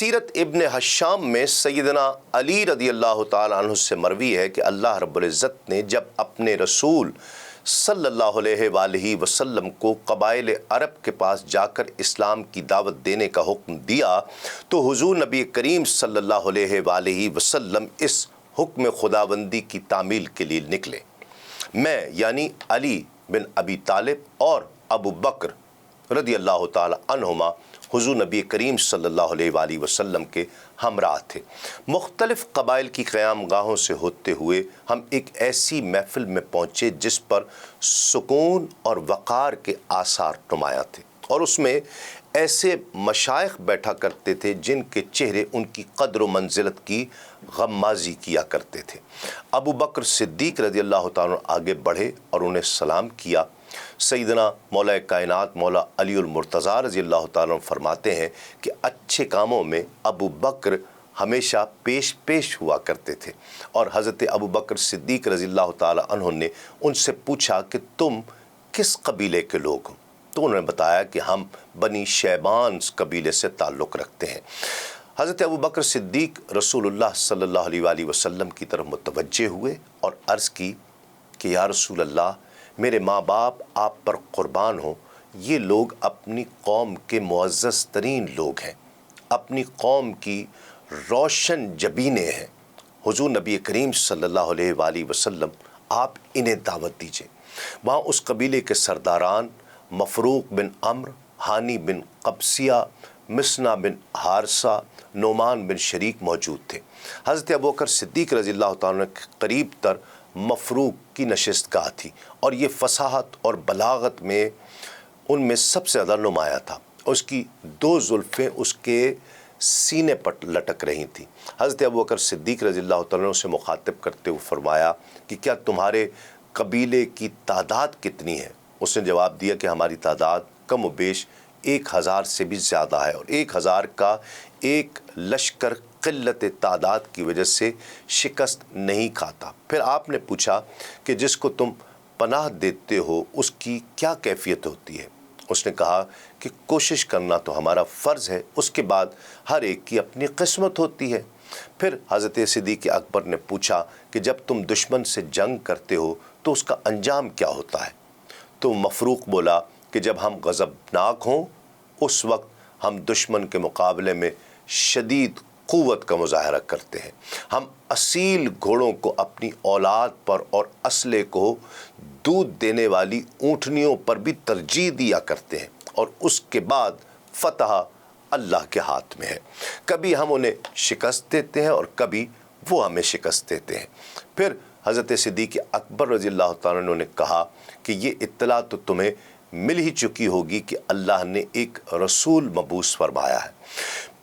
سیرت ابن حشام میں سیدنا علی رضی اللہ تعالیٰ عنہ سے مروی ہے کہ اللہ رب العزت نے جب اپنے رسول صلی اللہ علیہ وآلہ وسلم کو قبائل عرب کے پاس جا کر اسلام کی دعوت دینے کا حکم دیا تو حضور نبی کریم صلی اللہ علیہ وآلہ وسلم اس حکم خداوندی کی تعمیل کے لیے نکلے۔ میں یعنی علی بن ابی طالب اور ابو بکر رضی اللہ تعالی عنہما حضور نبی کریم صلی اللہ علیہ وآلہ وسلم کے ہمراہ تھے۔ مختلف قبائل کی قیام گاہوں سے ہوتے ہوئے ہم ایک ایسی محفل میں پہنچے جس پر سکون اور وقار کے آثار نمایاں تھے، اور اس میں ایسے مشائخ بیٹھا کرتے تھے جن کے چہرے ان کی قدر و منزلت کی غمازی کیا کرتے تھے۔ ابو بکر صدیق رضی اللہ تعالیٰ آگے بڑھے اور انہیں سلام کیا۔ سیدنا مولا کائنات مولا علی المرتضیٰ رضی اللہ تعالیٰ فرماتے ہیں کہ اچھے کاموں میں ابو بکر ہمیشہ پیش ہوا کرتے تھے، اور حضرت ابو بکر صدیق رضی اللہ تعالیٰ عنہ نے ان سے پوچھا کہ تم کس قبیلے کے لوگ ہو؟ تو انہوں نے بتایا کہ ہم بنی شیبان قبیلے سے تعلق رکھتے ہیں۔ حضرت ابو بکر صدیق رسول اللہ صلی اللہ علیہ وآلہ وسلم کی طرف متوجہ ہوئے اور عرض کی کہ یا رسول اللہ، میرے ماں باپ آپ پر قربان ہوں، یہ لوگ اپنی قوم کے معزز ترین لوگ ہیں، اپنی قوم کی روشن جبینیں ہیں۔ حضور نبی کریم صلی اللہ علیہ وآلہ وسلم آپ انہیں دعوت دیجئے۔ وہاں اس قبیلے کے سرداران مفروق بن عمرو، ہانی بن قبسیہ، مسنا بن حارثہ، نعمان بن شریک موجود تھے۔ حضرت ابوبکر صدیق رضی اللہ تعالیٰ کے قریب تر مفروق کی نشست گاہ تھی، اور یہ فصاحت اور بلاغت میں ان میں سب سے زیادہ نمایاں تھا۔ اس کی دو زلفیں اس کے سینے پر لٹک رہی تھیں۔ حضرت ابوبکر صدیق رضی اللہ تعالیٰ سے مخاطب کرتے ہوئے فرمایا کہ کیا تمہارے قبیلے کی تعداد کتنی ہے؟ اس نے جواب دیا کہ ہماری تعداد کم و بیش 1000 سے بھی زیادہ ہے، اور 1000 کا ایک لشکر قلت تعداد کی وجہ سے شکست نہیں کھاتا۔ پھر آپ نے پوچھا کہ جس کو تم پناہ دیتے ہو اس کی کیا کیفیت ہوتی ہے؟ اس نے کہا کہ کوشش کرنا تو ہمارا فرض ہے، اس کے بعد ہر ایک کی اپنی قسمت ہوتی ہے۔ پھر حضرت صدیق اکبر نے پوچھا کہ جب تم دشمن سے جنگ کرتے ہو تو اس کا انجام کیا ہوتا ہے؟ تو مفروق بولا کہ جب ہم غضبناک ہوں اس وقت ہم دشمن کے مقابلے میں شدید قوت کا مظاہرہ کرتے ہیں، ہم اصیل گھوڑوں کو اپنی اولاد پر اور اسلحے کو دودھ دینے والی اونٹنیوں پر بھی ترجیح دیا کرتے ہیں، اور اس کے بعد فتح اللہ کے ہاتھ میں ہے۔ کبھی ہم انہیں شکست دیتے ہیں اور کبھی وہ ہمیں شکست دیتے ہیں۔ پھر حضرت صدیق اکبر رضی اللہ تعالیٰ نے کہا کہ یہ اطلاع تو تمہیں مل ہی چکی ہوگی کہ اللہ نے ایک رسول مبعوث فرمایا ہے۔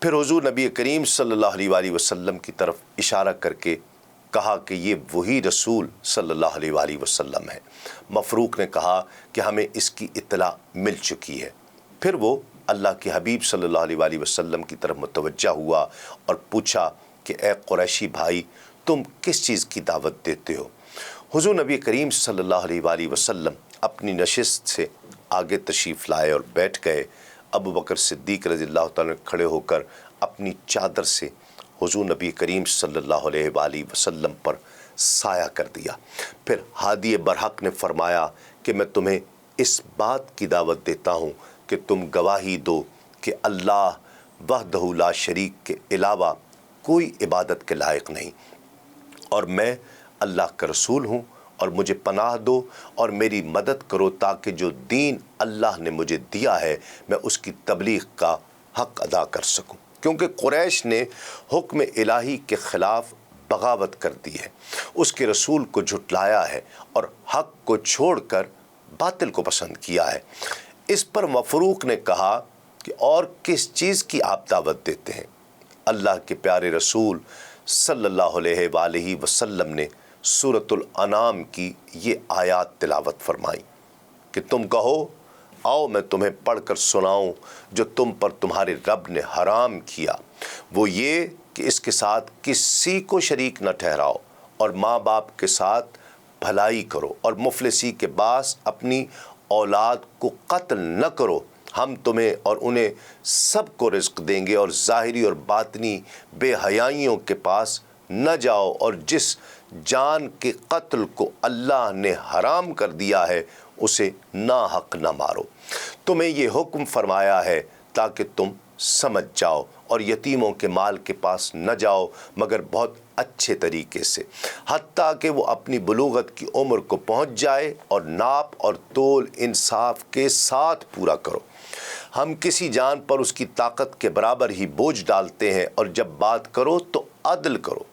پھر حضور نبی کریم صلی اللہ علیہ وآلہ وسلم کی طرف اشارہ کر کے کہا کہ یہ وہی رسول صلی اللہ علیہ وآلہ وسلم ہے۔ مفروق نے کہا کہ ہمیں اس کی اطلاع مل چکی ہے۔ پھر وہ اللہ کے حبیب صلی اللہ علیہ وآلہ وسلم کی طرف متوجہ ہوا اور پوچھا کہ اے قریشی بھائی، تم کس چیز کی دعوت دیتے ہو؟ حضور نبی کریم صلی اللہ علیہ وآلہ وسلم اپنی نشست سے آگے تشریف لائے اور بیٹھ گئے۔ ابو بکر صدیق رضی اللہ تعالیٰ نے کھڑے ہو کر اپنی چادر سے حضور نبی کریم صلی اللہ علیہ وآلہ وسلم پر سایہ کر دیا۔ پھر ہادی برحق نے فرمایا کہ میں تمہیں اس بات کی دعوت دیتا ہوں کہ تم گواہی دو کہ اللہ وحدہ لا شریک کے علاوہ کوئی عبادت کے لائق نہیں، اور میں اللہ کا رسول ہوں، اور مجھے پناہ دو اور میری مدد کرو تاکہ جو دین اللہ نے مجھے دیا ہے میں اس کی تبلیغ کا حق ادا کر سکوں، کیونکہ قریش نے حکم الہی کے خلاف بغاوت کر دی ہے، اس کے رسول کو جھٹلایا ہے اور حق کو چھوڑ کر باطل کو پسند کیا ہے۔ اس پر مفروق نے کہا کہ اور کس چیز کی آپ دعوت دیتے ہیں؟ اللہ کے پیارے رسول صلی اللہ علیہ وآلہ وسلم نے سورۃ الانعام کی یہ آیات تلاوت فرمائی کہ تم کہو آؤ میں تمہیں پڑھ کر سناؤں جو تم پر تمہارے رب نے حرام کیا، وہ یہ کہ اس کے ساتھ کسی کو شریک نہ ٹھہراؤ، اور ماں باپ کے ساتھ بھلائی کرو، اور مفلسی کے باعث اپنی اولاد کو قتل نہ کرو، ہم تمہیں اور انہیں سب کو رزق دیں گے، اور ظاہری اور باطنی بے حیائیوں کے پاس نہ جاؤ، اور جس جان کے قتل کو اللہ نے حرام کر دیا ہے اسے ناحق نہ مارو۔ تمہیں یہ حکم فرمایا ہے تاکہ تم سمجھ جاؤ، اور یتیموں کے مال کے پاس نہ جاؤ مگر بہت اچھے طریقے سے، حتیٰ کہ وہ اپنی بلوغت کی عمر کو پہنچ جائے، اور ناپ اور تول انصاف کے ساتھ پورا کرو۔ ہم کسی جان پر اس کی طاقت کے برابر ہی بوجھ ڈالتے ہیں، اور جب بات کرو تو عدل کرو،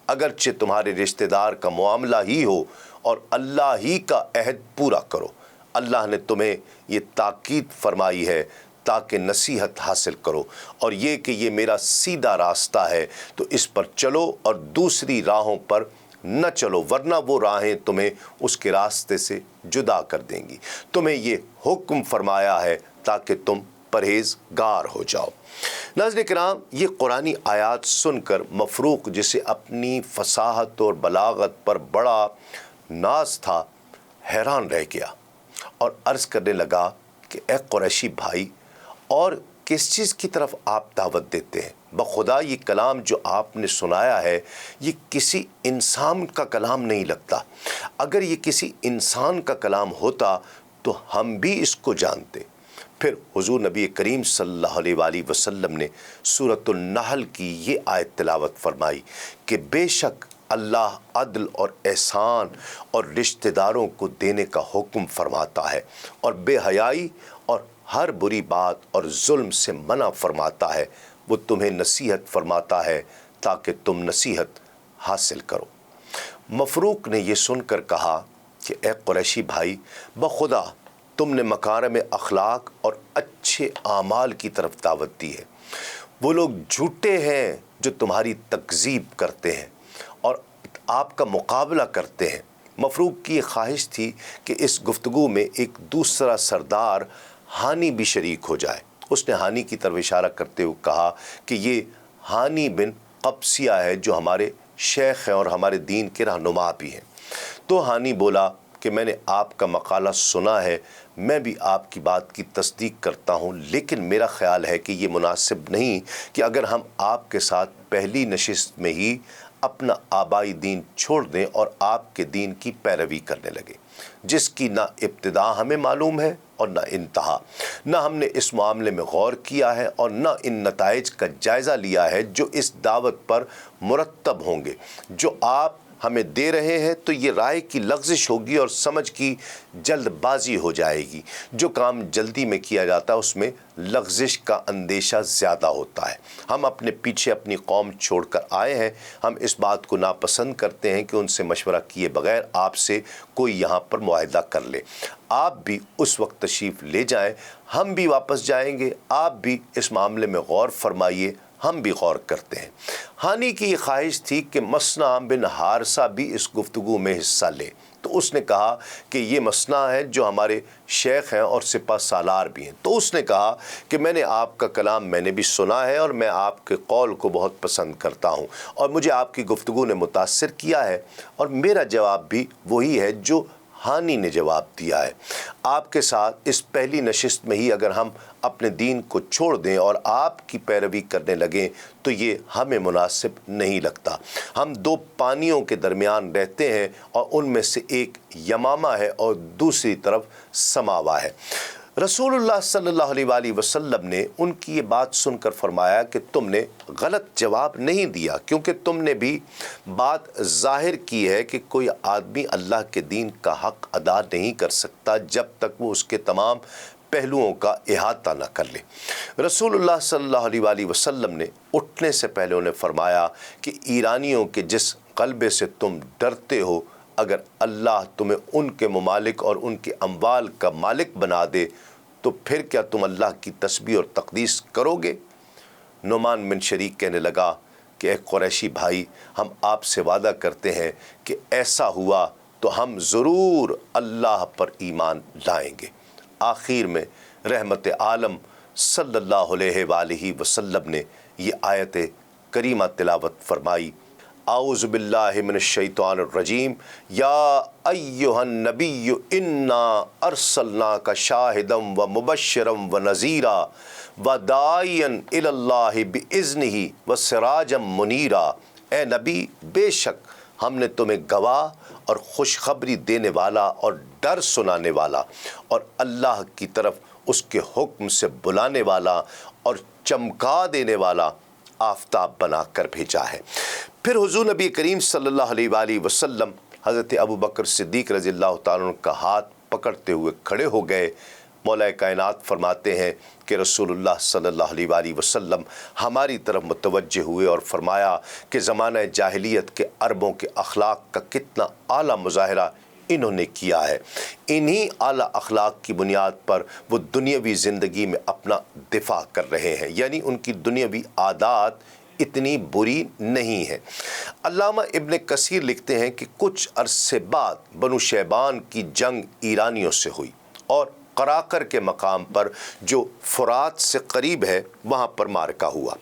اگرچہ تمہارے رشتہ دار کا معاملہ ہی ہو، اور اللہ ہی کا عہد پورا کرو۔ اللہ نے تمہیں یہ تاکید فرمائی ہے تاکہ نصیحت حاصل کرو، اور یہ کہ یہ میرا سیدھا راستہ ہے تو اس پر چلو، اور دوسری راہوں پر نہ چلو، ورنہ وہ راہیں تمہیں اس کے راستے سے جدا کر دیں گی۔ تمہیں یہ حکم فرمایا ہے تاکہ تم پرہیزگار ہو جاؤ۔ ناظرین کرام، یہ قرآنی آیات سن کر مفروق، جسے اپنی فصاحت اور بلاغت پر بڑا ناز تھا، حیران رہ گیا اور عرض کرنے لگا کہ اے قریشی بھائی، اور کس چیز کی طرف آپ دعوت دیتے ہیں؟ بخدا یہ کلام جو آپ نے سنایا ہے یہ کسی انسان کا کلام نہیں لگتا۔ اگر یہ کسی انسان کا کلام ہوتا تو ہم بھی اس کو جانتے۔ پھر حضور نبی کریم صلی اللہ علیہ وآلہ وسلم نے سورۃ النحل کی یہ آیت تلاوت فرمائی کہ بے شک اللہ عدل اور احسان اور رشتہ داروں کو دینے کا حکم فرماتا ہے، اور بے حیائی اور ہر بری بات اور ظلم سے منع فرماتا ہے۔ وہ تمہیں نصیحت فرماتا ہے تاکہ تم نصیحت حاصل کرو۔ مفروق نے یہ سن کر کہا کہ اے قریشی بھائی، بخدا تم نے مکارم اخلاق اور اچھے اعمال کی طرف دعوت دی ہے۔ وہ لوگ جھوٹے ہیں جو تمہاری تکذیب کرتے ہیں اور آپ کا مقابلہ کرتے ہیں۔ مفروق کی یہ خواہش تھی کہ اس گفتگو میں ایک دوسرا سردار ہانی بھی شریک ہو جائے۔ اس نے ہانی کی طرف اشارہ کرتے ہوئے کہا کہ یہ ہانی بن قبسیہ ہے جو ہمارے شیخ ہیں اور ہمارے دین کے رہنما بھی ہیں۔ تو ہانی بولا کہ میں نے آپ کا مقالہ سنا ہے، میں بھی آپ کی بات کی تصدیق کرتا ہوں، لیکن میرا خیال ہے کہ یہ مناسب نہیں کہ اگر ہم آپ کے ساتھ پہلی نشست میں ہی اپنا آبائی دین چھوڑ دیں اور آپ کے دین کی پیروی کرنے لگے، جس کی نہ ابتدا ہمیں معلوم ہے اور نہ انتہا۔ نہ ہم نے اس معاملے میں غور کیا ہے اور نہ ان نتائج کا جائزہ لیا ہے جو اس دعوت پر مرتب ہوں گے جو آپ ہمیں دے رہے ہیں، تو یہ رائے کی لغزش ہوگی اور سمجھ کی جلد بازی ہو جائے گی۔ جو کام جلدی میں کیا جاتا ہے اس میں لغزش کا اندیشہ زیادہ ہوتا ہے۔ ہم اپنے پیچھے اپنی قوم چھوڑ کر آئے ہیں، ہم اس بات کو ناپسند کرتے ہیں کہ ان سے مشورہ کیے بغیر آپ سے کوئی یہاں پر معاہدہ کر لے۔ آپ بھی اس وقت تشریف لے جائیں، ہم بھی واپس جائیں گے، آپ بھی اس معاملے میں غور فرمائیے، ہم بھی غور کرتے ہیں۔ ہانی کی یہ خواہش تھی کہ مثنہ بن حارثہ بھی اس گفتگو میں حصہ لے، تو اس نے کہا کہ یہ مثنہ ہے جو ہمارے شیخ ہیں اور سپہ سالار بھی ہیں۔ تو اس نے کہا کہ میں نے آپ کا کلام میں نے بھی سنا ہے اور میں آپ کے قول کو بہت پسند کرتا ہوں، اور مجھے آپ کی گفتگو نے متاثر کیا ہے، اور میرا جواب بھی وہی ہے جو ہانی نے جواب دیا ہے۔ آپ کے ساتھ اس پہلی نشست میں ہی اگر ہم اپنے دین کو چھوڑ دیں اور آپ کی پیروی کرنے لگیں تو یہ ہمیں مناسب نہیں لگتا۔ ہم دو پانیوں کے درمیان رہتے ہیں، اور ان میں سے ایک یمامہ ہے اور دوسری طرف سماوا ہے۔ رسول اللہ صلی اللہ علیہ وآلہ وسلم نے ان کی یہ بات سن کر فرمایا کہ تم نے غلط جواب نہیں دیا، کیونکہ تم نے بھی بات ظاہر کی ہے کہ کوئی آدمی اللہ کے دین کا حق ادا نہیں کر سکتا جب تک وہ اس کے تمام پہلوؤں کا احاطہ نہ کر لے۔ رسول اللہ صلی اللہ علیہ وآلہ وسلم نے اٹھنے سے پہلے انہیں فرمایا کہ ایرانیوں کے جس غلبے سے تم ڈرتے ہو، اگر اللہ تمہیں ان کے ممالک اور ان کے اموال کا مالک بنا دے تو پھر کیا تم اللہ کی تسبیح اور تقدیس کرو گے؟ نعمان بن شریک کہنے لگا کہ اے قریشی بھائی، ہم آپ سے وعدہ کرتے ہیں کہ ایسا ہوا تو ہم ضرور اللہ پر ایمان لائیں گے۔ آخر میں رحمت عالم صلی اللہ علیہ وآلہ وسلم نے یہ آیت کریمہ تلاوت فرمائی۔ اعوذ باللہ من الشیطان الرجیم یا ایہا النبی انا ارسلناک شاہدا و مبشرا و نذیرا و داعیا الی اللہ باذنہ و سراجا منیرا۔ اے نبی، بے شک ہم نے تمہیں گواہ اور خوشخبری دینے والا اور ڈر سنانے والا اور اللہ کی طرف اس کے حکم سے بلانے والا اور چمکا دینے والا آفتاب بنا کر بھیجا ہے۔ پھر حضور نبی کریم صلی اللہ علیہ وآلہ وسلم حضرت ابو بکر صدیق رضی اللہ تعالیٰ عنہ کا ہاتھ پکڑتے ہوئے کھڑے ہو گئے۔ مولا کائنات فرماتے ہیں کہ رسول اللہ صلی اللہ علیہ وآلہ وسلم ہماری طرف متوجہ ہوئے اور فرمایا کہ زمانہ جاہلیت کے عربوں کے اخلاق کا کتنا اعلیٰ مظاہرہ انہوں نے کیا ہے۔ انہی اعلیٰ اخلاق کی بنیاد پر وہ دنیاوی زندگی میں اپنا دفاع کر رہے ہیں، یعنی ان کی دنیاوی عادات اتنی بری نہیں ہے۔ علامہ ابن کثیر لکھتے ہیں کہ کچھ عرصے بعد بنو شیبان کی جنگ ایرانیوں سے ہوئی اور قراقر کے مقام پر جو فرات سے قریب ہے وہاں پر معرکہ ہوا۔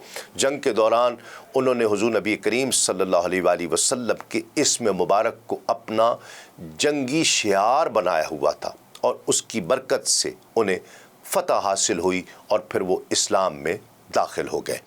جنگ کے دوران انہوں نے حضور نبی کریم صلی اللہ علیہ وآلہ وسلم کے اسم مبارک کو اپنا جنگی شعار بنایا ہوا تھا اور اس کی برکت سے انہیں فتح حاصل ہوئی اور پھر وہ اسلام میں داخل ہو گئے۔